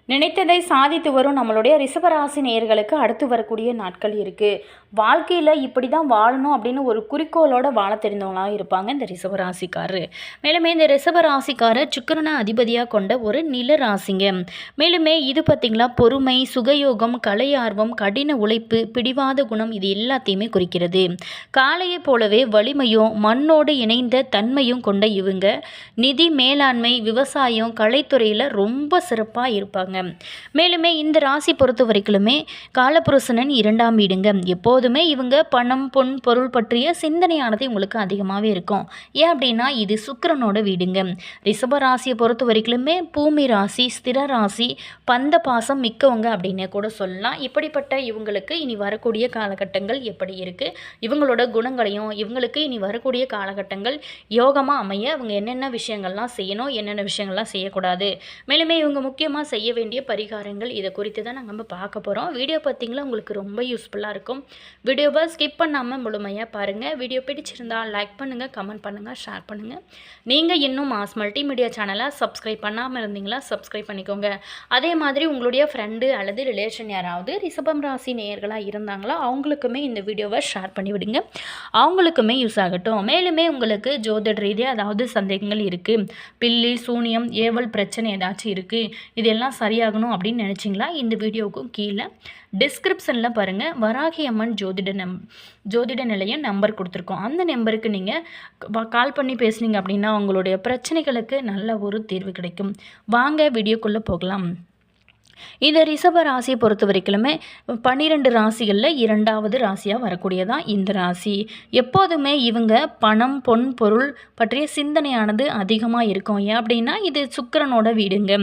நினைத்ததை சாதித்து வரும் நம்மளுடைய ரிஷபராசி நேயர்களுக்கு அடுத்து வரக்கூடிய நாட்கள் இருக்குது. வாழ்க்கையில் இப்படி தான் வாழணும் அப்படின்னு ஒரு குறிக்கோளோட வாழ தெரிந்தவங்களாக இருப்பாங்க இந்த ரிஷபராசிக்காரர். மேலுமே இந்த ரிஷபராசிக்காரர் சுக்கிரனை அதிபதியாக கொண்ட ஒரு நில ராசிங்க. மேலுமே இது பார்த்திங்களா பொறுமை, சுகயோகம், கலை ஆர்வம், கடின உழைப்பு, பிடிவாத குணம் இது எல்லாத்தையுமே குறிக்கிறது. காளையை போலவே வலிமையும் மண்ணோடு இணைந்த தன்மையும் கொண்ட இவங்க நிதி மேலாண்மை, விவசாயம், கலைத்துறையில் ரொம்ப சிறப்பாக இருப்பாங்க. மேலுமே இந்த ராசி பொறுத்த வரைக்குமே காலபுருஷனன் 2ஆம் வீடுங்க. எப்போதுமே இவங்க பணம், பொன், பொருள் பற்றிய சிந்தனையானது இவங்களுக்கு அதிகமாகவே இருக்கும். ஏன் அப்படின்னா இது சுக்கிரனோட வீடுங்க. ரிஷப ராசியை பொறுத்த வரைக்குமே பூமி ராசி, ஸ்திர ராசி, பந்த பாசம் மிக்கவங்க அப்படின்னே கூட சொல்லலாம். இப்படிப்பட்ட இவங்களுக்கு இனி வரக்கூடிய காலகட்டங்கள் எப்படி இருக்குது, இவங்களோட குணங்களையும் இவங்களுக்கு இனி வரக்கூடிய காலகட்டங்கள் யோகமாக அமைய இவங்க என்னென்ன விஷயங்கள்லாம் செய்யணும், என்னென்ன விஷயங்கள்லாம் செய்யக்கூடாது, மேலுமே இவங்க முக்கியமாக செய்ய வேண்டிய பரிகாரங்கள் இதை குறித்து தான் நம்ம பார்க்க போகிறோம். வீடியோ பார்த்தீங்களா உங்களுக்கு ரொம்ப யூஸ்ஃபுல்லாக இருக்கும். வீடியோவை ஸ்கிப் பண்ணாமல் முழுமையாக பாருங்கள். வீடியோ பிடிச்சிருந்தால் லைக் பண்ணுங்கள், கமெண்ட் பண்ணுங்கள், ஷேர் பண்ணுங்கள். நீங்கள் இன்னும் மாஸ் மல்டிமீடியா சேனலை சப்ஸ்கிரைப் பண்ணாமல் இருந்தீங்களா சப்ஸ்கிரைப் பண்ணிக்கோங்க. அதே மாதிரி உங்களுடைய ஃப்ரெண்டு அல்லது ரிலேஷன் யாராவது ரிஷபம் ராசி நேயர்களாக இருந்தாங்களோ அவங்களுக்குமே இந்த வீடியோவை ஷேர் பண்ணிவிடுங்க, அவங்களுக்குமே யூஸ் ஆகட்டும். மேலுமே உங்களுக்கு ஜோதிட ரீதியாக அதாவது சந்தேகங்கள் இருக்குது, பில்லி சூனியம் ஏவல் பிரச்சனை ஏதாச்சும் இருக்குது, இதெல்லாம் சரியாகணும் அப்படின்னு நினச்சிங்களா இந்த வீடியோவுக்கும் கீழே டிஸ்கிரிப்ஷனில் பாருங்கள் வராகி அம்மன் ஜோதிட நிலையம் நம்பர் கொடுத்துருக்கோம். அந்த நம்பருக்கு நீங்கள் கால் பண்ணி பேசுனீங்க அப்படின்னா உங்களுடைய பிரச்சனைகளுக்கு நல்ல ஒரு தீர்வு கிடைக்கும். வாங்க வீடியோக்குள்ளே போகலாம். இந்த ரிஷப ராசியை பொறுத்த வரைக்குமே 12 ராசிகளில் 2ஆவது ராசியாக வரக்கூடியதான் இந்த ராசி. எப்போதுமே இவங்க பணம், பொன், பொருள் பற்றிய சிந்தனையானது அதிகமாக இருக்கும். ஏன் அப்படின்னா இது சுக்கிரனோட வீடுங்க.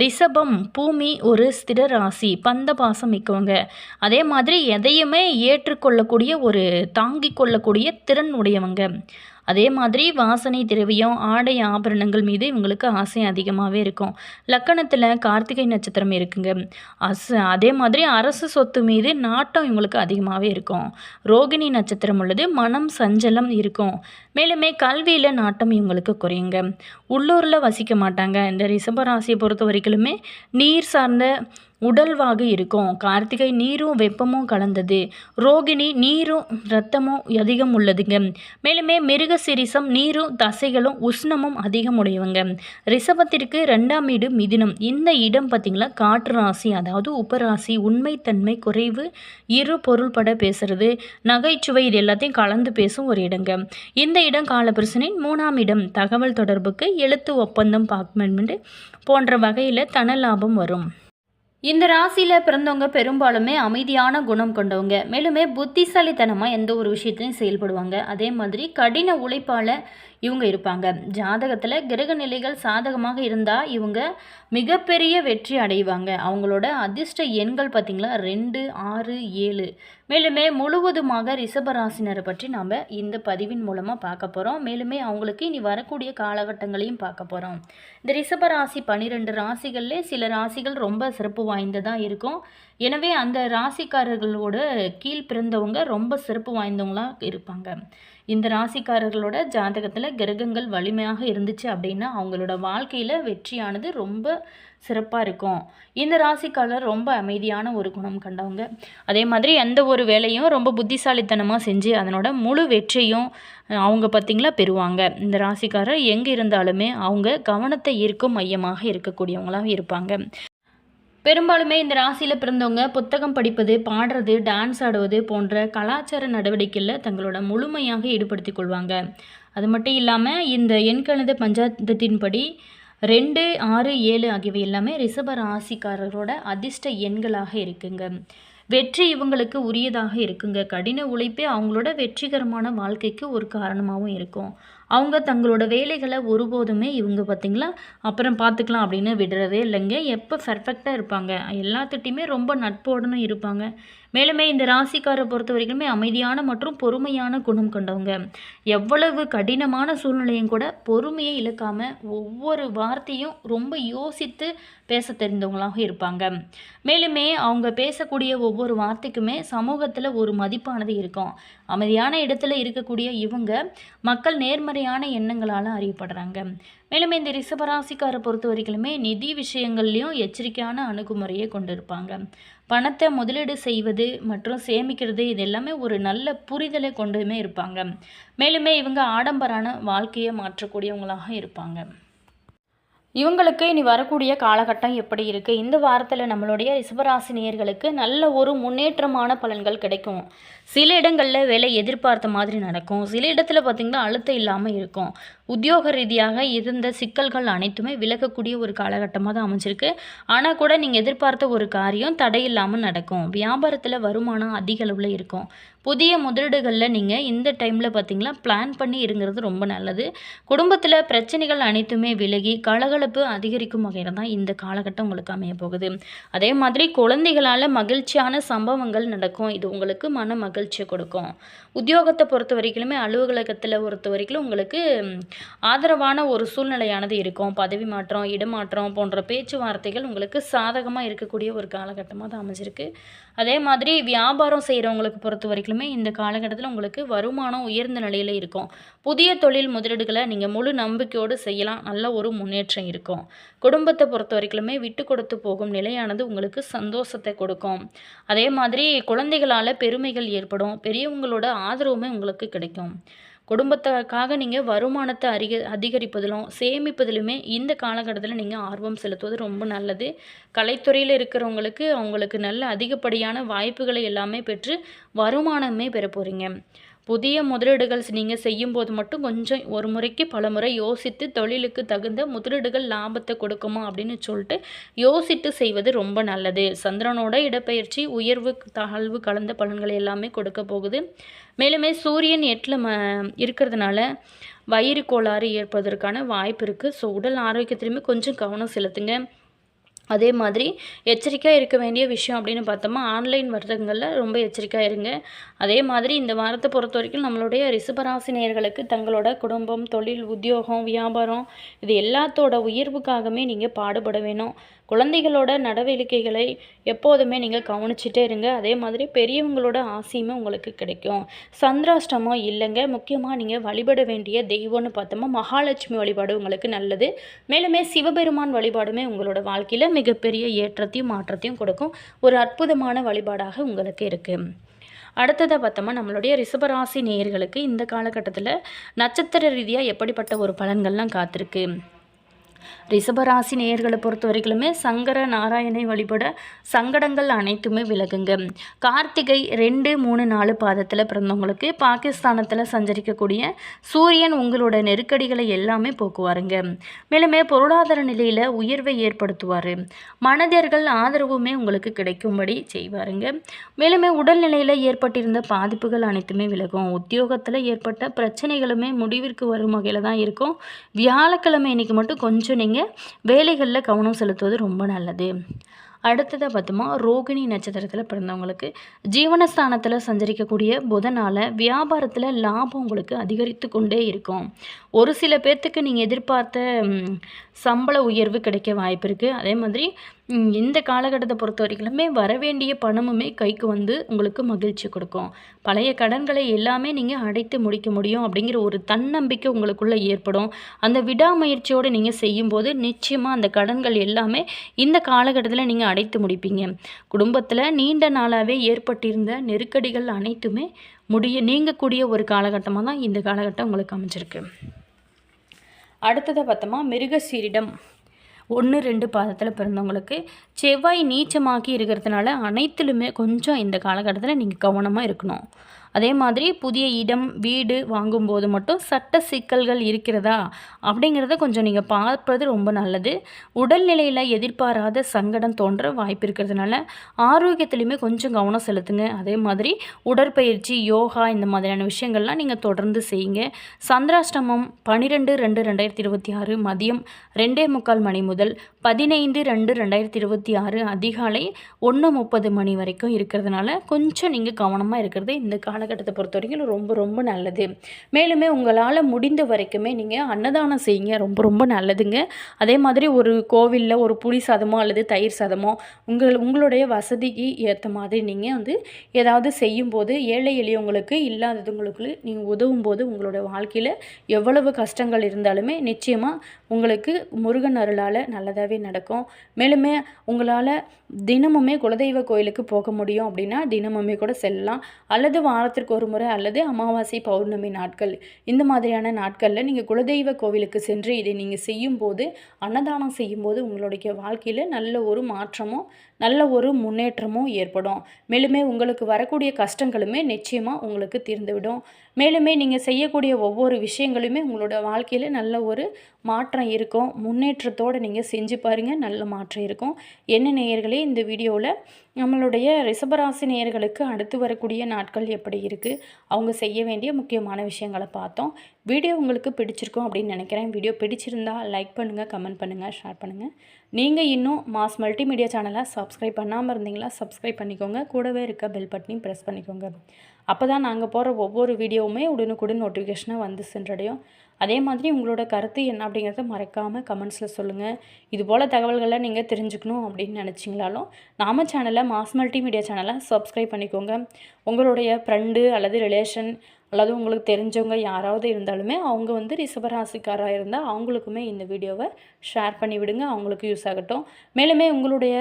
ரிஷபம் பூமி ஒரு ஸ்திர ராசி, பந்த பாசம் மிக்கவங்க. அதே மாதிரி எதையுமே ஏற்றுக்கொள்ளக்கூடிய ஒரு தாங்கிக் கொள்ளக்கூடிய திறன் உடையவங்க. அதே மாதிரி வாசனை திரவியம், ஆடை ஆபரணங்கள் மீது இவங்களுக்கு ஆசை அதிகமாகவே இருக்கும். லக்கணத்தில் கார்த்திகை நட்சத்திரம் இருக்குங்க. அதே மாதிரி அரசு சொத்து மீது நாட்டம் இவங்களுக்கு அதிகமாகவே இருக்கும். ரோகிணி நட்சத்திரம் உள்ளது, மனம் சஞ்சலம் இருக்கும். மேலுமே கல்வியில் நாட்டம் இவங்களுக்கு குறையுங்க. உள்ளூரில் வசிக்க மாட்டாங்க. இந்த ரிஷபராசியை பொறுத்த வரைக்குமே நீர் சார்ந்த உடல்வாக இருக்கும். கார்த்திகை நீரும் வெப்பமும் கலந்தது. ரோகிணி நீரும் இரத்தமும் அதிகம் உள்ளதுங்க. மேலுமே மிருக சிரிசம் நீரும் தசைகளும் உஷ்ணமும் அதிகம் உடையவங்க. ரிஷபத்திற்கு 2ஆம் வீடு மிதுனம். இந்த இடம் பார்த்திங்களா காற்று ராசி, அதாவது உபராசி, உண்மைத்தன்மை குறைவு, இரு பொருள்பட பேசுறது, நகைச்சுவை இது எல்லாத்தையும் கலந்து பேசும் ஒரு இடங்க. இந்த இடம் காலபுருஷனின் 3ஆம் இடம். தகவல் தொடர்புக்கு, எழுத்து ஒப்பந்தம், டாக்குமெண்ட் போன்ற வகையில் தன லாபம் வரும். இந்த ராசியில் பிறந்தவங்க பெரும்பாலுமே அமைதியான குணம் கொண்டவங்க. மேலுமே புத்திசாலித்தனமாக எந்த ஒரு விஷயத்தையும் செயல்படுவாங்க. அதே மாதிரி கடின உழைப்பால் இவங்க இருப்பாங்க. ஜாதகத்தில் கிரக நிலைகள் சாதகமாக இருந்தால் இவங்க மிகப்பெரிய வெற்றி அடைவாங்க. அவங்களோட அதிர்ஷ்ட எண்கள் பார்த்திங்களா 2, 6, 7. மேலுமே முழுவதுமாக ரிஷபராசினரை பற்றி நாம் இந்த பதிவின் மூலமாக பார்க்க போகிறோம். மேலுமே அவங்களுக்கு இனி வரக்கூடிய காலகட்டங்களையும் பார்க்க போகிறோம். இந்த ரிஷபராசி 12 ராசிகள்லே சில ராசிகள் ரொம்ப சிறப்பு வாய்ந்ததாக இருக்கும். எனவே அந்த ராசிக்காரர்களோட கீழ் பிறந்தவங்க ரொம்ப சிறப்பு வாய்ந்தவங்களாக இருப்பாங்க. இந்த ராசிக்காரர்களோட ஜாதகத்தில் கிரகங்கள் வலிமையாக இருந்துச்சு அப்படின்னா அவங்களோட வாழ்க்கையில் வெற்றியானது ரொம்ப சிறப்பாக இருக்கும். இந்த ராசிக்காரர் ரொம்ப அமைதியான ஒரு குணம் கண்டவங்க. அதே மாதிரி எந்த ஒரு வேலையும் ரொம்ப புத்திசாலித்தனமாக செஞ்சு அதனோட முழு வெற்றியும் அவங்க பார்த்திங்களா பெறுவாங்க. இந்த ராசிக்காரர் எங்கே இருந்தாலுமே அவங்க கவனத்தை ஈர்க்கும் மையமாக இருக்கக்கூடியவங்களாக இருப்பாங்க. பெரும்பாலுமே இந்த ராசியில் பிறந்தவங்க புத்தகம் படிப்பது, பாடுறது, டான்ஸ் ஆடுவது போன்ற கலாச்சார நடவடிக்கையில் தங்களோட முழுமையாக ஈடுபடுத்திக் கொள்வாங்க. அது மட்டும் இல்லாமல் இந்த எண்கணித பஞ்சாங்கத்தின்படி 2, 6, 7 ஆகியவை எல்லாமே ரிஷப ராசிக்காரரோட அதிர்ஷ்ட எண்களாக இருக்குங்க. வெற்றி இவங்களுக்கு உரியதாக இருக்குங்க. கடின உழைப்பே அவங்களோட வெற்றிகரமான வாழ்க்கைக்கு ஒரு காரணமாகவும் இருக்கும். அவங்க தங்களோட வேலைகளை ஒருபோதுமே இவங்க பார்த்திங்களா அப்புறம் பார்த்துக்கலாம் அப்படின்னு விடுறதே இல்லைங்க. எப்போ பர்ஃபெக்டாக இருப்பாங்க, எல்லாத்துட்டையுமே ரொம்ப நட்போடனு இருப்பாங்க. மேலுமே இந்த ராசிக்காரை பொறுத்த வரைக்குமே அமைதியான மற்றும் பொறுமையான குணம் கொண்டவங்க. எவ்வளவு கடினமான சூழ்நிலையும் கூட பொறுமையை இழக்காமல் ஒவ்வொரு வார்த்தையும் ரொம்ப யோசித்து பேச தெரிந்தவங்களாக இருப்பாங்க. மேலுமே அவங்க பேசக்கூடிய ஒவ்வொரு வார்த்தைக்குமே சமூகத்தில் ஒரு மதிப்பானது இருக்கும். அமைதியான இடத்துல இருக்கக்கூடிய இவங்க மக்கள் நேர்மறையான எண்ணங்களால் அறியப்படுறாங்க. மேலும் இந்த ரிஷபராசிக்காரை பொறுத்த வரைக்குமே நிதி விஷயங்கள்லையும் எச்சரிக்கையான அணுகுமுறையை கொண்டிருப்பாங்க. பணத்தை முதலீடு செய்வது மற்றும் சேமிக்கிறது இது எல்லாமே ஒரு நல்ல புரிதலை கொண்டுமே இருப்பாங்க. மேலுமே இவங்க ஆடம்பரான வாழ்க்கையை மாற்றக்கூடியவங்களாக இருப்பாங்க. இவங்களுக்கு இனி வரக்கூடிய காலகட்டம் எப்படி இருக்குது? இந்த வாரத்தில் நம்மளுடைய ரிஷபராசி நேயர்களுக்கு நல்ல ஒரு முன்னேற்றமான பலன்கள் கிடைக்கும். சில இடங்களில் வேலை எதிர்பார்த்த மாதிரி நடக்கும். சில இடத்துல பார்த்திங்கன்னா அழுத்தம் இல்லாமல் இருக்கும். உத்தியோக ரீதியாக இருந்த சிக்கல்கள் அனைத்துமே விலகக்கூடிய ஒரு காலகட்டமாக தான் அமைஞ்சிருக்கு. ஆனால் கூட நீங்கள் எதிர்பார்த்த ஒரு காரியம் தடையில்லாமல் நடக்கும். வியாபாரத்தில் வருமானம் அதிக அளவில் இருக்கும். புதிய முதலீடுகளில் நீங்கள் இந்த டைமில் பார்த்திங்கன்னா பிளான் பண்ணி இருங்கிறது ரொம்ப நல்லது. குடும்பத்தில் பிரச்சனைகள் அனைத்துமே விலகி கலகலப்பு அதிகரிக்கும் வகையில் தான் இந்த காலகட்டம் உங்களுக்கு அமைய போகுது. அதே மாதிரி குழந்தைகளால் மகிழ்ச்சியான சம்பவங்கள் நடக்கும். இது உங்களுக்கு மன மகிழ்ச்சியை கொடுக்கும். உத்தியோகத்தை பொறுத்த வரைக்குமே அலுவலகத்தில் பொறுத்த வரைக்கும் உங்களுக்கு ஆதரவான ஒரு சூழ்நிலையானது இருக்கும். பதவி மாற்றம், இடமாற்றம் போன்ற பேச்சுவார்த்தைகள் உங்களுக்கு சாதகமாக இருக்கக்கூடிய ஒரு காலகட்டமாக தான் அமைஞ்சிருக்கு. அதே மாதிரி வியாபாரம் செய்கிறவங்களுக்கு பொறுத்த வரைக்குமே இந்த காலகட்டத்தில் உங்களுக்கு வருமானம் உயர்ந்த நிலையில் இருக்கும். புதிய தொழில் முதலீடுகளை நீங்கள் முழு நம்பிக்கையோடு செய்யலாம். நல்ல ஒரு முன்னேற்றம் இருக்கும். குடும்பத்தை பொறுத்த வரைக்குமே விட்டு கொடுத்து போகும் நிலையானது உங்களுக்கு சந்தோஷத்தை கொடுக்கும். அதே மாதிரி குழந்தைகளால் பெருமைகள் ஏற்படும். பெரியவங்களோட ஆதரவுமே உங்களுக்கு கிடைக்கும். குடும்பத்துக்காக நீங்கள் வருமானத்தை அதிகரிப்பதிலும் சேமிப்பதிலுமே இந்த காலகட்டத்தில் நீங்கள் ஆர்வம் செலுத்துவது ரொம்ப நல்லது. கலைத்துறையில் இருக்கிறவங்களுக்கு அவங்களுக்கு நல்ல அதிகப்படியான வாய்ப்புகளை எல்லாமே பெற்று வருமானமே பெற போகிறீங்க. புதிய முதலீடுகள் நீங்கள் செய்யும்போது மட்டும் கொஞ்சம் ஒரு முறைக்கு பல முறை யோசித்து தொழிலுக்கு தகுந்த முதலீடுகள் லாபத்தை கொடுக்குமா அப்படின்னு சொல்லிட்டு யோசித்து செய்வது ரொம்ப நல்லது. சந்திரனோட இடப்பெயர்ச்சி உயர்வு தாழ்வு கலந்த பலன்களை எல்லாமே கொடுக்க போகுது. மேலுமே சூரியன் 8ல் இருக்கிறதுனால வயிறு கோளாறு ஏற்பதற்கான வாய்ப்பு இருக்குது. ஸோ உடல் ஆரோக்கியத்திலுமே கொஞ்சம் கவனம் செலுத்துங்க. அதே மாதிரி எச்சரிக்கையாக இருக்க வேண்டிய விஷயம் அப்படின்னு பார்த்தோம்னா ஆன்லைன் வர்த்தகங்களில் ரொம்ப எச்சரிக்கையாக இருங்க. அதே மாதிரி இந்த வாரத்தை பொறுத்த வரைக்கும் நம்மளுடைய ரிஷபராசி நேயர்களுக்கு தங்களோட குடும்பம், தொழில், உத்தியோகம், வியாபாரம் இது எல்லாத்தோட உயர்வுக்காகவே நீங்கள் பாடுபட வேணும். குழந்தைகளோட நடவடிக்கைகளை எப்போதுமே நீங்கள் கவனிச்சிட்டே இருங்க. அதே மாதிரி பெரியவங்களோட ஆசையுமே உங்களுக்கு கிடைக்கும். சந்திராஷ்டமம் இல்லைங்க. முக்கியமாக நீங்கள் வழிபட வேண்டிய தெய்வம்னு பார்த்தோம்னா மகாலட்சுமி வழிபாடு உங்களுக்கு நல்லது. மேலுமே சிவபெருமான் வழிபாடுமே உங்களோட வாழ்க்கையில் மிகப்பெரிய ஏற்றத்தையும் மாற்றத்தையும் கொடுக்கும். ஒரு அற்புதமான வழிபாடாக உங்களுக்கு இருக்குது. அடுத்ததாக பார்த்தோம்னா நம்மளுடைய ரிஷபராசி நேயர்களுக்கு இந்த காலகட்டத்தில் நட்சத்திர ரீதியாக எப்படிப்பட்ட ஒரு பலன்கள்லாம் காத்திருக்கு? ரிஷபராசி நேயர்களை பொறுத்த வரைக்குமே சங்கர நாராயணை வழிபட சங்கடங்கள் அனைத்துமே விலகுங்க. கார்த்திகை 2, 3, 4 பாதத்தில் பிறந்தவங்களுக்கு பாகிஸ்தானத்தில் சஞ்சரிக்கக்கூடிய சூரியன் உங்களோட நெருக்கடிகளை எல்லாமே போக்குவாருங்க. மேலுமே பொருளாதார நிலையில் உயர்வை ஏற்படுத்துவார். மனிதர்கள் ஆதரவுமே உங்களுக்கு கிடைக்கும்படி செய்வாருங்க. மேலுமே உடல்நிலையில் ஏற்பட்டிருந்த பாதிப்புகள் அனைத்துமே விலகும். உத்தியோகத்தில் ஏற்பட்ட பிரச்சனைகளுமே முடிவிற்கு வரும் வகையில் தான் இருக்கும். வியாழக்கிழமை இன்னைக்கு மட்டும் கொஞ்சம் நீங்கள் வேலைகளில் கவனம் செலுத்துவது ரொம்ப நல்லது. அடுத்ததாக பார்த்தோமா ரோகிணி நட்சத்திரத்தில் பிறந்தவங்களுக்கு ஜீவனஸ்தானத்தில் சஞ்சரிக்கக்கூடிய புதனால் வியாபாரத்தில் லாபம் உங்களுக்கு அதிகரித்து கொண்டே இருக்கும். ஒரு சில பேர்த்துக்கு நீங்கள் எதிர்பார்த்த சம்பள உயர்வு கிடைக்க வாய்ப்பு இருக்குது. அதே மாதிரி இந்த காலகட்டத்தை பொறுத்த வரைக்குமே வரவேண்டிய பணமுமே கைக்கு வந்து உங்களுக்கு மகிழ்ச்சி கொடுக்கும். பழைய கடன்களை எல்லாமே நீங்கள் அடைத்து முடிக்க முடியும் அப்படிங்கிற ஒரு தன்னம்பிக்கை உங்களுக்குள்ளே ஏற்படும். அந்த விடாமுயற்சியோடு நீங்கள் செய்யும்போது நிச்சயமாக அந்த கடன்கள் எல்லாமே இந்த காலகட்டத்தில் நீங்கள் அடைத்து முடிப்பீங்க. குடும்பத்தில் நீண்ட நாளாகவே ஏற்பட்டிருந்த நெருக்கடிகள் அனைத்துமே நீங்கக்கூடிய ஒரு காலகட்டமாக தான் இந்த காலகட்டம் உங்களுக்கு அமைஞ்சிருக்கு. அடுத்ததை பார்த்தோமா மிருகசீரிடம் 1, 2 பாதத்தில் பிறந்தவங்களுக்கு செவ்வாய் நீச்சமாக்கி இருக்கிறதுனால அனைத்திலுமே கொஞ்சம் இந்த காலகட்டத்தில் நீங்கள் கவனமாக இருக்கணும். அதே மாதிரி புதிய இடம், வீடு வாங்கும்போது மட்டும் சட்ட சிக்கல்கள் இருக்கிறதா அப்படிங்கிறத கொஞ்சம் நீங்கள் பார்ப்பது ரொம்ப நல்லது. உடல்நிலையில் எதிர்பாராத சங்கடம் தோன்ற வாய்ப்பு இருக்கிறதுனால ஆரோக்கியத்துலேயுமே கொஞ்சம் கவனம் செலுத்துங்க. அதே மாதிரி உடற்பயிற்சி, யோகா இந்த மாதிரியான விஷயங்கள்லாம் நீங்கள் தொடர்ந்து செய்யுங்க. சந்திராஷ்டமம் 12/2/2026 மதியம் 2:45 மணி முதல் 15/2/2026 அதிகாலை 1:30 மணி வரைக்கும் இருக்கிறதுனால கொஞ்சம் நீங்கள் கவனமாக இருக்கிறது இந்த கால காலகட்டத்தை பொறுத்த வரைக்கும் ரொம்ப ரொம்ப நல்லது. மேலுமே உங்களால் முடிந்த வரைக்குமே நீங்கள் அன்னதானம் செய்யுங்க, ரொம்ப ரொம்ப நல்லதுங்க. அதே மாதிரி ஒரு கோவிலில் ஒரு புளி சாதமோ அல்லது தயிர் சாதமோ உங்களுடைய வசதிக்கு ஏற்ற மாதிரி நீங்கள் வந்து ஏதாவது செய்யும்போது ஏழை எளியவங்களுக்கு இல்லாதவங்களுக்கு நீங்கள் உதவும்போது உங்களோட வாழ்க்கையில் எவ்வளவு கஷ்டங்கள் இருந்தாலுமே நிச்சயமாக உங்களுக்கு முருகன் அருளால் நல்லதாகவே நடக்கும். மேலுமே உங்களால் தினமுமே குலதெய்வ கோயிலுக்கு போக முடியும் அப்படின்னா தினமுமே கூட செல்லலாம். அல்லது வாரத்திற்கு ஒரு முறை அல்லது அமாவாசை பௌர்ணமி நாட்கள் இந்த மாதிரியான நாட்களில் நீங்கள் குலதெய்வ கோவிலுக்கு சென்று இதை நீங்கள் செய்யும்போது அன்னதானம் செய்யும்போது உங்களுடைய வாழ்க்கையில் நல்ல ஒரு மாற்றமும் நல்ல ஒரு முன்னேற்றமும் ஏற்படும். மேலுமே உங்களுக்கு வரக்கூடிய கஷ்டங்களுமே நிச்சயமாக உங்களுக்கு தீர்ந்துவிடும். மேலுமே நீங்கள் செய்யக்கூடிய ஒவ்வொரு விஷயங்களுமே உங்களோட வாழ்க்கையில் நல்ல ஒரு மாற்றம் இருக்கும். முன்னேற்றத்தோடு நீங்கள் செஞ்சு பாருங்கள், நல்ல மாற்றம் இருக்கும். என்ன நேயர்களே, இந்த வீடியோவில் நம்மளுடைய ரிஷபராசி நேயர்களுக்கு அடுத்து வரக்கூடிய நாட்கள் எப்படி இருக்குது, அவங்க செய்ய வேண்டிய முக்கியமான விஷயங்களை பார்த்தோம். வீடியோ உங்களுக்கு பிடிச்சிருக்கும் அப்படின்னு நினைக்கிறேன். வீடியோ பிடிச்சிருந்தா லைக் பண்ணுங்கள், கமெண்ட் பண்ணுங்கள், ஷேர் பண்ணுங்கள். நீங்கள் இன்னும் மாஸ் மல்டிமீடியா சேனலை சப்ஸ்கிரைப் பண்ணாமல் இருந்தீங்களா சப்ஸ்கிரைப் பண்ணிக்கோங்க. கூடவே இருக்க பெல் பட்டனையும் ப்ரெஸ் பண்ணிக்கோங்க. அப்போ தான் நாங்கள் போகிற ஒவ்வொரு வீடியோவுமே உடனுக்குடன் நோட்டிஃபிகேஷனாக வந்து சென்றடையும். அதே மாதிரி உங்களோட கருத்து என்ன அப்படிங்கிறத மறக்காமல் கமெண்ட்ஸில் சொல்லுங்கள். இதுபோல் தகவல்களை நீங்கள் தெரிஞ்சுக்கணும் அப்படின்னு நினச்சிங்களாலும் நாம சேனலை மாஸ் மல்டிமீடியா சேனலை சப்ஸ்கிரைப் பண்ணிக்கோங்க. உங்களுடைய ஃப்ரெண்டு அல்லது ரிலேஷன் அல்லது உங்களுக்கு தெரிஞ்சவங்க யாராவது இருந்தாலுமே அவங்க வந்து ரிஷபராசிக்காராக இருந்தால் அவங்களுக்குமே இந்த வீடியோவை ஷேர் பண்ணி விடுங்க, அவங்களுக்கு யூஸ் ஆகட்டும். மேலுமே உங்களுடைய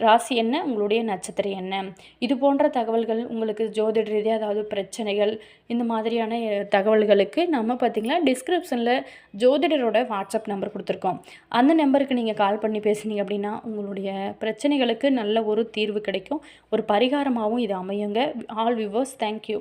ராசி என்ன, உங்களுடைய நட்சத்திரம் என்ன, இது போன்ற தகவல்கள் உங்களுக்கு ஜோதிட ரீதியாக அதாவது பிரச்சனைகள் இந்த மாதிரியான தகவல்களுக்கு நம்ம பார்த்திங்கன்னா டிஸ்கிரிப்ஷனில் ஜோதிடரோட வாட்ஸ்அப் நம்பர் கொடுத்துருக்கோம். அந்த நம்பருக்கு நீங்கள் கால் பண்ணி பேசுனீங்க அப்படின்னா உங்களுடைய பிரச்சனைகளுக்கு நல்ல ஒரு தீர்வு கிடைக்கும். ஒரு பரிகாரமாகவும் இது அமையுங்க. All viewers, thank you.